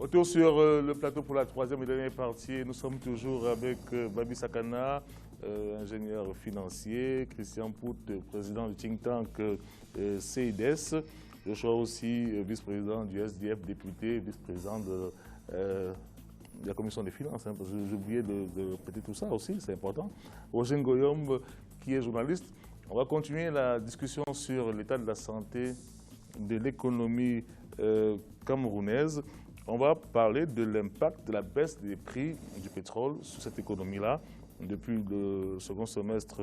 Retour sur le plateau pour la troisième et dernière partie. Nous sommes toujours avec Babi Sakana, ingénieur financier, Christian Pout, président du think tank CIDES, Joshua aussi, vice-président du SDF, député, vice-président de la commission des finances, hein, parce que j'ai oublié de répéter tout ça aussi, c'est important. Roger Ngoyom, qui est journaliste. On va continuer la discussion sur l'état de la santé de l'économie camerounaise. On va parler de l'impact de la baisse des prix du pétrole sur cette économie-là. Depuis le second semestre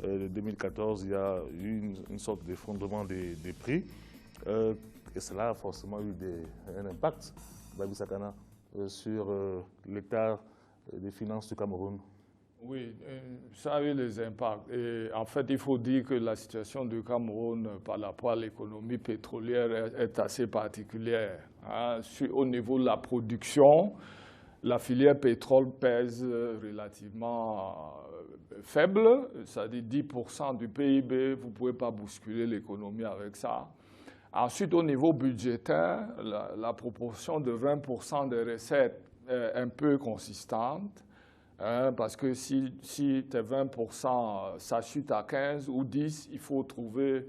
de 2014, il y a eu une sorte d'effondrement des prix. Et cela a forcément eu un impact, Babi Sakana, sur l'état des finances du Cameroun. Oui, ça a eu les impacts. Et en fait, il faut dire que la situation du Cameroun par rapport à l'économie pétrolière est assez particulière. Hein. Au niveau de la production, la filière pétrole pèse relativement faible, c'est-à-dire 10% du PIB, vous ne pouvez pas bousculer l'économie avec ça. Ensuite, au niveau budgétaire, la proportion de 20% des recettes est un peu consistante. Parce que si tes 20%, ça chute à 15 ou 10, il faut trouver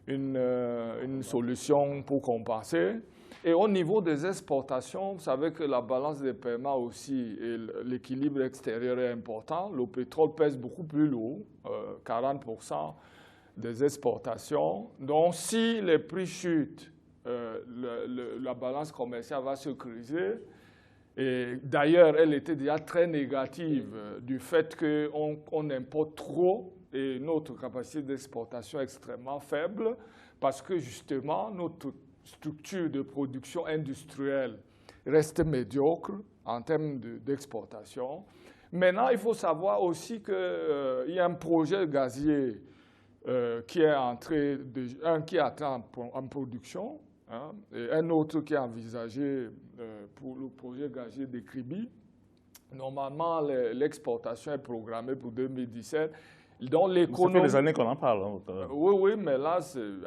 une solution pour compenser. Et au niveau des exportations, vous savez que la balance des paiements aussi et l'équilibre extérieur est important. Le pétrole pèse beaucoup plus lourd, 40% des exportations. Donc si les prix chutent, la balance commerciale va se creuser. Et d'ailleurs, elle était déjà très négative du fait qu'on importe trop et notre capacité d'exportation est extrêmement faible parce que justement, notre structure de production industrielle reste médiocre en termes d'exportation. Maintenant, il faut savoir aussi qu'il y a un projet gazier qui est entré en production. Hein, et un autre qui est envisagé pour le projet gazier de Kribi. Normalement, l'exportation est programmée pour 2017. Donc, ça fait des années qu'on en parle. Hein. Oui, mais là,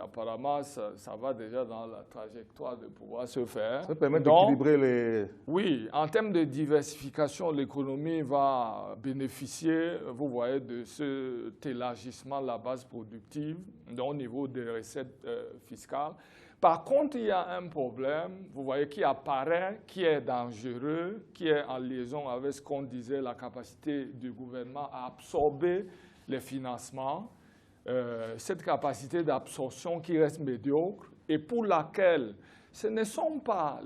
apparemment, ça va déjà dans la trajectoire de pouvoir se faire. Ça permet d'équilibrer les... Oui, en termes de l'économie va bénéficier, vous voyez, de cet élargissement de la base productive, donc au niveau des recettes fiscales. Par contre, il y a un problème, vous voyez, qui apparaît, qui est dangereux, qui est en liaison avec ce qu'on disait, la capacité du gouvernement à absorber les financements, cette capacité d'absorption qui reste médiocre et pour laquelle ce ne sont pas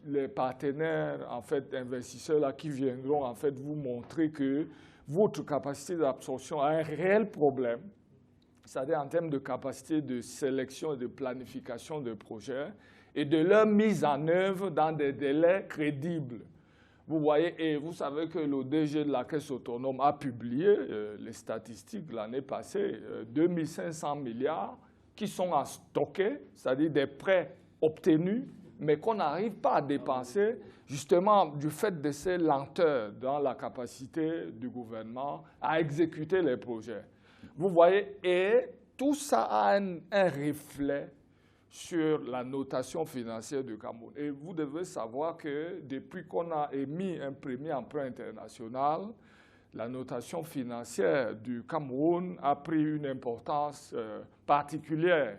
les partenaires, en fait, investisseurs là, qui viendront en fait, vous montrer que votre capacité d'absorption a un réel problème. C'est-à-dire en termes de capacité de sélection et de planification de projets et de leur mise en œuvre dans des délais crédibles. Vous voyez, et vous savez que le DG de la Caisse autonome a publié les statistiques l'année passée, 2500 milliards qui sont à stocker, c'est-à-dire des prêts obtenus, mais qu'on n'arrive pas à dépenser, justement du fait de ces lenteurs dans la capacité du gouvernement à exécuter les projets. Vous voyez, et tout ça a un reflet sur la notation financière du Cameroun. Et vous devez savoir que depuis qu'on a émis un premier emprunt international, la notation financière du Cameroun a pris une importance particulière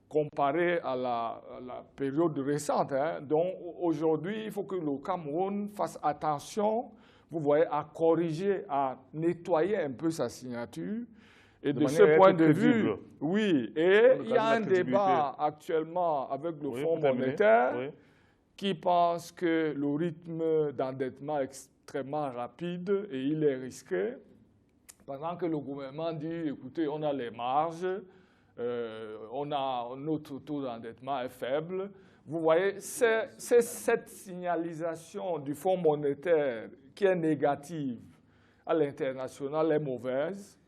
comparée à la période récente. Hein. Donc aujourd'hui, il faut que le Cameroun fasse attention, vous voyez, à corriger, à nettoyer un peu sa signature. Et de ce point de vue, oui, et il y a un débat actuellement avec le Fonds monétaire qui pense que le rythme d'endettement est extrêmement rapide et il est risqué, pendant que le gouvernement dit, écoutez, on a les marges, notre taux d'endettement est faible. Vous voyez, c'est cette signalisation du Fonds monétaire qui est négative à l'international est mauvaise.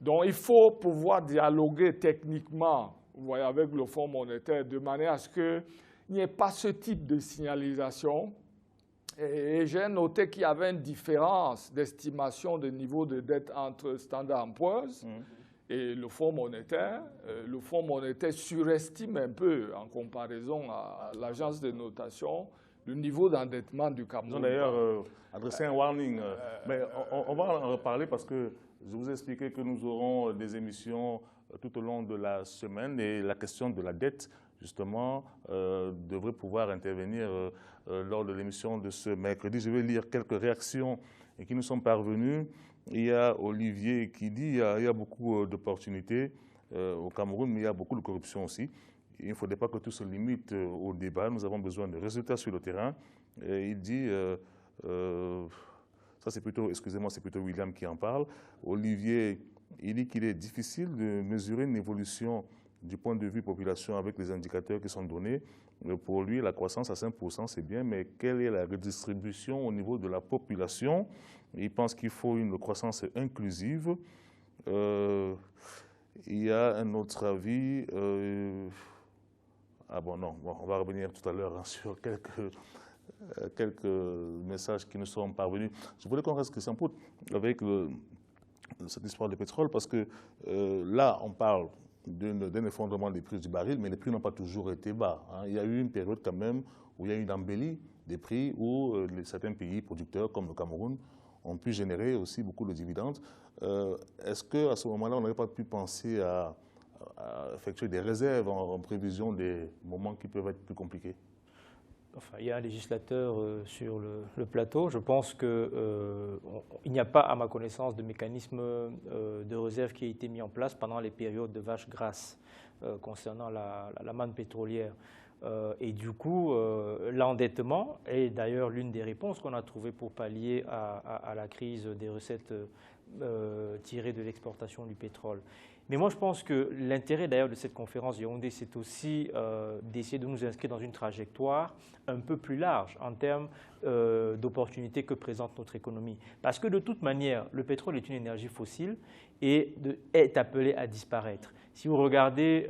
Donc, il faut pouvoir dialoguer techniquement, vous voyez, avec le Fonds monétaire de manière à ce qu'il n'y ait pas ce type de signalisation. Et j'ai noté qu'il y avait une différence d'estimation de niveau de dette entre Standard & Poor's et le Fonds monétaire. Le Fonds monétaire surestime un peu en comparaison à l'agence de notation le niveau d'endettement du Cameroun. Ils ont d'ailleurs adressé un warning. Mais on va en reparler parce que je vous ai expliqué que nous aurons des émissions tout au long de la semaine et la question de la dette, justement, devrait pouvoir intervenir lors de l'émission de ce mercredi. Je vais lire quelques réactions qui nous sont parvenues. Il y a Olivier qui dit qu'il y a beaucoup d'opportunités au Cameroun, mais il y a beaucoup de corruption aussi. Il ne faudrait pas que tout se limite au débat. Nous avons besoin de résultats sur le terrain. Et il dit, ça c'est plutôt, excusez-moi, c'est plutôt William qui en parle. Olivier, il dit qu'il est difficile de mesurer une évolution du point de vue population avec les indicateurs qui sont donnés. Pour lui, la croissance à 5%, c'est bien, mais quelle est la redistribution au niveau de la population? Il pense qu'il faut une croissance inclusive. Il y a un autre avis. Ah bon, non, bon, on va revenir tout à l'heure sur quelques messages qui nous sont parvenus. Je voulais qu'on reste, Christian Pout, avec cette histoire de pétrole, parce que là, on parle d'un effondrement des prix du baril, mais les prix n'ont pas toujours été bas. Hein. Il y a eu une période quand même où il y a eu une embellie des prix, où certains pays producteurs, comme le Cameroun, ont pu générer aussi beaucoup de dividendes. Est-ce qu'à ce moment-là, on n'aurait pas pu penser à effectuer des réserves en prévision des moments qui peuvent être plus compliqués? Enfin, il y a un législateur sur le plateau. Je pense qu'il n'y a pas, à ma connaissance, de mécanisme de réserve qui a été mis en place pendant les périodes de vaches grasses concernant la manne pétrolière. Et du coup, l'endettement est d'ailleurs l'une des réponses qu'on a trouvées pour pallier à la crise des recettes tirées de l'exportation du pétrole. Mais moi, je pense que l'intérêt d'ailleurs de cette conférence de Yaoundé, c'est aussi d'essayer de nous inscrire dans une trajectoire un peu plus large en termes d'opportunités que présente notre économie. Parce que de toute manière, le pétrole est une énergie fossile et est appelé à disparaître. Si vous regardez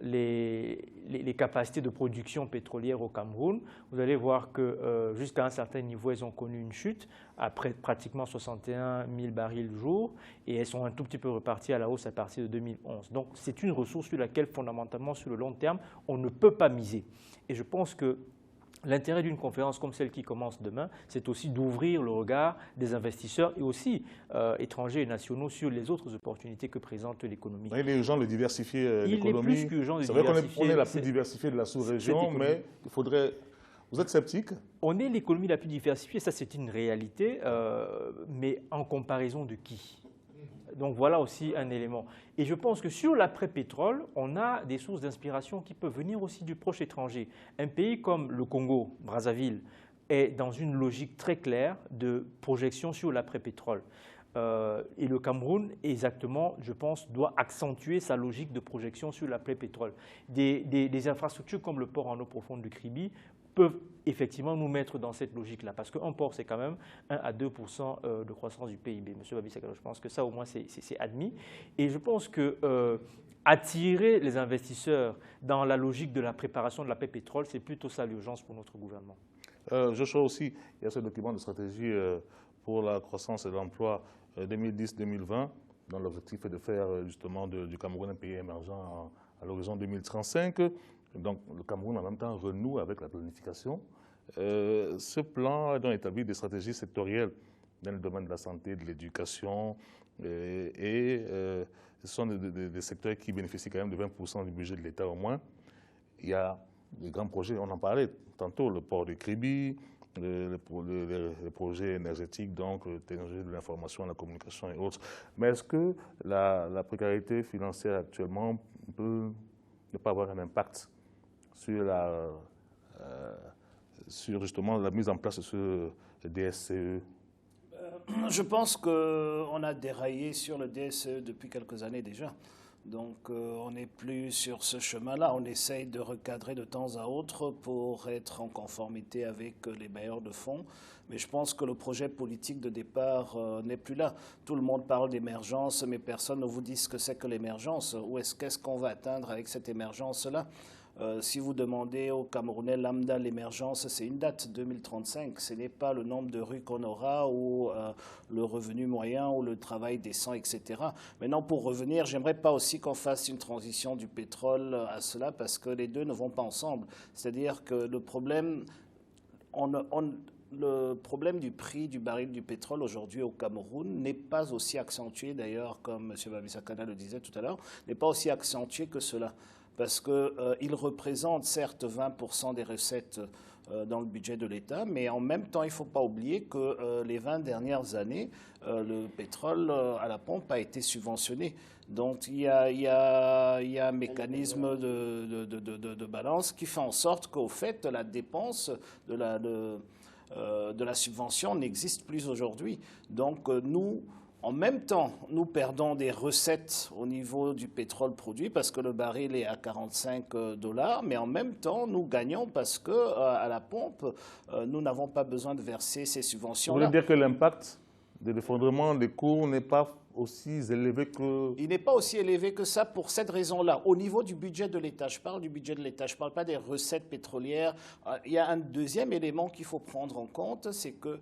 les capacités de production pétrolière au Cameroun, vous allez voir que jusqu'à un certain niveau, elles ont connu une chute, après pratiquement 61 000 barils jour, et elles sont un tout petit peu reparties à la hausse à partir de 2011. Donc c'est une ressource sur laquelle, fondamentalement, sur le long terme, on ne peut pas miser. Et je pense que l'intérêt d'une conférence comme celle qui commence demain, c'est aussi d'ouvrir le regard des investisseurs et aussi étrangers et nationaux sur les autres opportunités que présente l'économie. Il est urgent de diversifier l'économie. Il est plus qu'urgent de diversifier. C'est vrai qu'on est la plus diversifiée de la sous-région, mais il faudrait... Vous êtes sceptique? On est l'économie la plus diversifiée, ça c'est une réalité, mais en comparaison de qui? Donc voilà aussi un élément. Et je pense que sur l'après-pétrole, on a des sources d'inspiration qui peuvent venir aussi du proche étranger. Un pays comme le Congo, Brazzaville, est dans une logique très claire de projection sur l'après-pétrole. Et le Cameroun, exactement, je pense, doit accentuer sa logique de projection sur l'après-pétrole. Des infrastructures comme le port en eau profonde de Kribi peuvent effectivement nous mettre dans cette logique-là. Parce qu'un port, c'est quand même 1 à 2% de croissance du PIB. Monsieur Babi Sakalo, je pense que ça, au moins, c'est admis. Et je pense que attirer les investisseurs dans la logique de la préparation de l'après-pétrole, c'est plutôt ça l'urgence pour notre gouvernement. Joshua aussi, il y a ce document de stratégie pour la croissance et l'emploi 2010-2020, dont l'objectif est de faire justement du Cameroun un pays émergent à l'horizon 2035. Donc le Cameroun en même temps renoue avec la planification. Ce plan a donc établi des stratégies sectorielles dans le domaine de la santé, de l'éducation, et ce sont des secteurs qui bénéficient quand même de 20% du budget de l'État au moins. Il y a des grands projets, on en parlait tantôt, le port de Kribi, les projets énergétiques, donc les technologies de l'information, la communication et autres. Mais est-ce que la précarité financière actuellement peut ne pas avoir un impact sur justement la mise en place de ce DSCE? Je pense qu'on a déraillé sur le DSCE depuis quelques années déjà. Donc on n'est plus sur ce chemin-là. On essaye de recadrer de temps à autre pour être en conformité avec les bailleurs de fonds. Mais je pense que le projet politique de départ n'est plus là. Tout le monde parle d'émergence, mais personne ne vous dit ce que c'est que l'émergence. Qu'est-ce qu'on va atteindre avec cette émergence-là? Si vous demandez aux Camerounais lambda l'émergence, c'est une date, 2035. Ce n'est pas le nombre de rues qu'on aura ou le revenu moyen ou le travail décent, etc. Maintenant, pour revenir, j'aimerais pas aussi qu'on fasse une transition du pétrole à cela parce que les deux ne vont pas ensemble. C'est-à-dire que le problème, le problème du prix du baril du pétrole aujourd'hui au Cameroun n'est pas aussi accentué, d'ailleurs, comme M. Babisakana le disait tout à l'heure, n'est pas aussi accentué que cela. Parce qu'il représente certes 20% des recettes dans le budget de l'État, mais en même temps, il ne faut pas oublier que les 20 dernières années, le pétrole à la pompe a été subventionné. Donc il y a un mécanisme de balance qui fait en sorte qu'au fait, la dépense de la subvention n'existe plus aujourd'hui. Donc nous, en même temps, nous perdons des recettes au niveau du pétrole produit parce que le baril est à 45 $, mais en même temps, nous gagnons parce que à la pompe, nous n'avons pas besoin de verser ces subventions-là. Vous voulez dire que l'impact de l'effondrement des cours n'est pas aussi élevé que... Il n'est pas aussi élevé que ça pour cette raison-là. Au niveau du budget de l'État, je parle du budget de l'État, je ne parle pas des recettes pétrolières. Il y a un deuxième élément qu'il faut prendre en compte, c'est que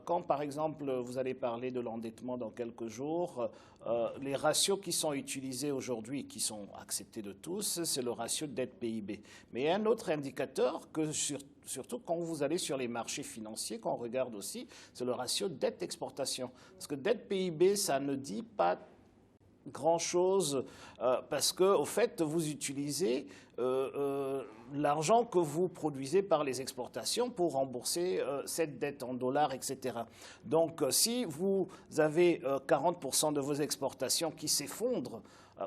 quand, par exemple, vous allez parler de l'endettement dans quelques jours, les ratios qui sont utilisés aujourd'hui, qui sont acceptés de tous, c'est le ratio dette-PIB. Mais il y a un autre indicateur que, surtout quand vous allez sur les marchés financiers, qu'on regarde aussi, c'est le ratio dette-exportation. Parce que dette-PIB, ça ne dit pas grand-chose parce que, au fait, vous utilisez l'argent que vous produisez par les exportations pour rembourser cette dette en dollars, etc. Donc, si vous avez 40% de vos exportations qui s'effondrent,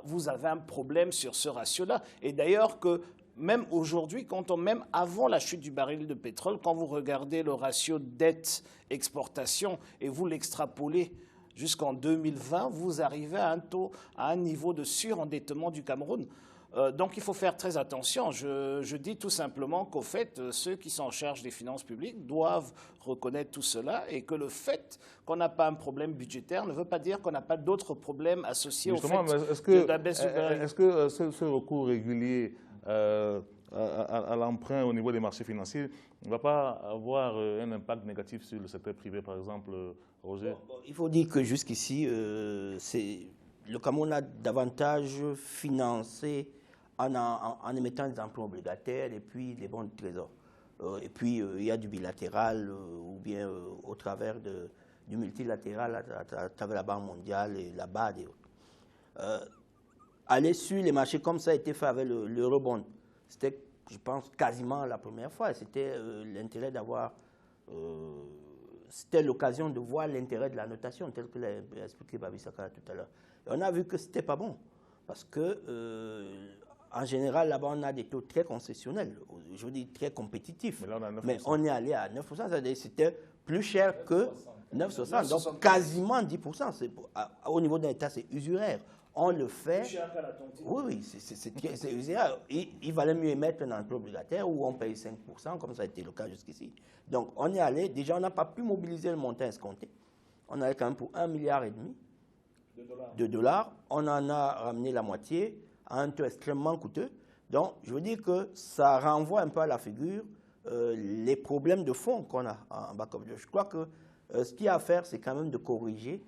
vous avez un problème sur ce ratio-là. Et d'ailleurs que même aujourd'hui, même avant la chute du baril de pétrole, quand vous regardez le ratio dette-exportation et vous l'extrapolez jusqu'en 2020, vous arrivez à un niveau de surendettement du Cameroun. Donc il faut faire très attention. Je dis tout simplement qu'au fait, ceux qui sont en charge des finances publiques doivent reconnaître tout cela et que le fait qu'on n'a pas un problème budgétaire ne veut pas dire qu'on n'a pas d'autres problèmes associés justement, au fait de la baisse du baril. Est-ce que ce recours régulier à l'emprunt au niveau des marchés financiers ne va pas avoir un impact négatif sur le secteur privé, par exemple, Roger? Il faut dire que jusqu'ici, le Cameroun a davantage financé en émettant des emprunts obligataires et puis des bons de trésor. Et puis, il y a du bilatéral ou bien au travers du multilatéral à travers la Banque mondiale et la BAD et autres. Aller sur les marchés comme ça a été fait avec l'eurobond. C'était, je pense, quasiment la première fois. C'était l'intérêt d'avoir... c'était l'occasion de voir l'intérêt de la notation, tel que l'a expliqué Babisakana tout à l'heure. On a vu que ce n'était pas bon, parce que, en général, là-bas, on a des taux très concessionnels, je veux dire très compétitifs. Mais on est allé à 9%, c'est-à-dire c'était plus cher que 9,60, donc quasiment 10%. Au niveau d'un État, c'est usuraire. On le fait. Plus cher qu'à la tontine. Oui, c'est usuraire. Il valait mieux émettre un emprunt obligataire où on paye 5%, comme ça a été le cas jusqu'ici. Donc, on est allé, déjà, on n'a pas pu mobiliser le montant escompté. On allait quand même pour 1,5 milliard de dollars. On en a ramené la moitié à un taux extrêmement coûteux. Donc, je veux dire que ça renvoie un peu à la figure les problèmes de fond qu'on a en backup. Je crois que ce qu'il y a à faire, c'est quand même de corriger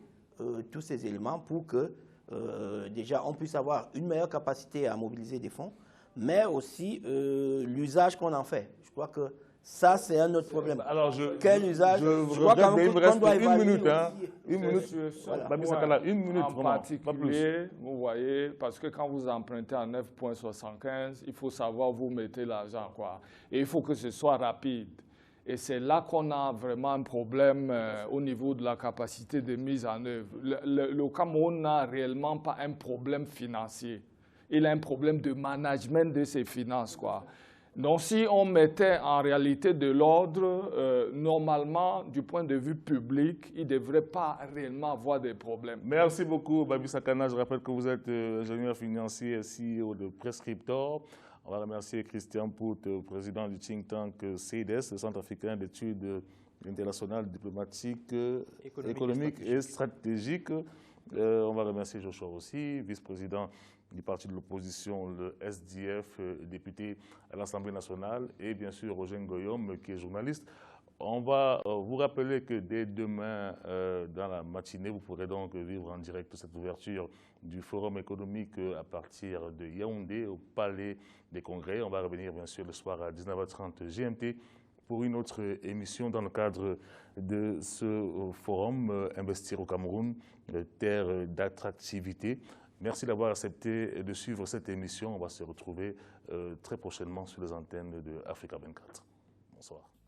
tous ces éléments pour que déjà on puisse avoir une meilleure capacité à mobiliser des fonds, mais aussi l'usage qu'on en fait. Je crois que ça, c'est un autre problème. Alors, quel usage? Je crois quand même il me reste une minute. Hein. Une minute. Voilà. Babisakana, une minute, en vraiment, particulier, vous voyez, parce que quand vous empruntez à 9,75, il faut savoir où vous mettez l'argent, quoi. Et il faut que ce soit rapide. Et c'est là qu'on a vraiment un problème au niveau de la capacité de mise en œuvre. Le Cameroun n'a réellement pas un problème financier. Il a un problème de management de ses finances, quoi. Donc, si on mettait en réalité de l'ordre, normalement, du point de vue public, il ne devrait pas réellement avoir des problèmes. Merci beaucoup, Babisakana. Je rappelle que vous êtes ingénieur financier et CEO de Prescriptor. On va remercier Christian Pout, président du think tank CIDES, le Centre africain d'études internationales diplomatiques, économiques et stratégiques. On va remercier Joshua aussi, vice-président du parti de l'opposition, le SDF, député à l'Assemblée nationale, et bien sûr Roger Ngoyom, qui est journaliste. On va vous rappeler que dès demain, dans la matinée, vous pourrez donc vivre en direct cette ouverture du Forum économique à partir de Yaoundé, au Palais des Congrès. On va revenir bien sûr le soir à 19h30 GMT pour une autre émission dans le cadre de ce forum Investir au Cameroun, terre d'attractivité. Merci d'avoir accepté de suivre cette émission. On va se retrouver très prochainement sur les antennes de Africa 24. Bonsoir.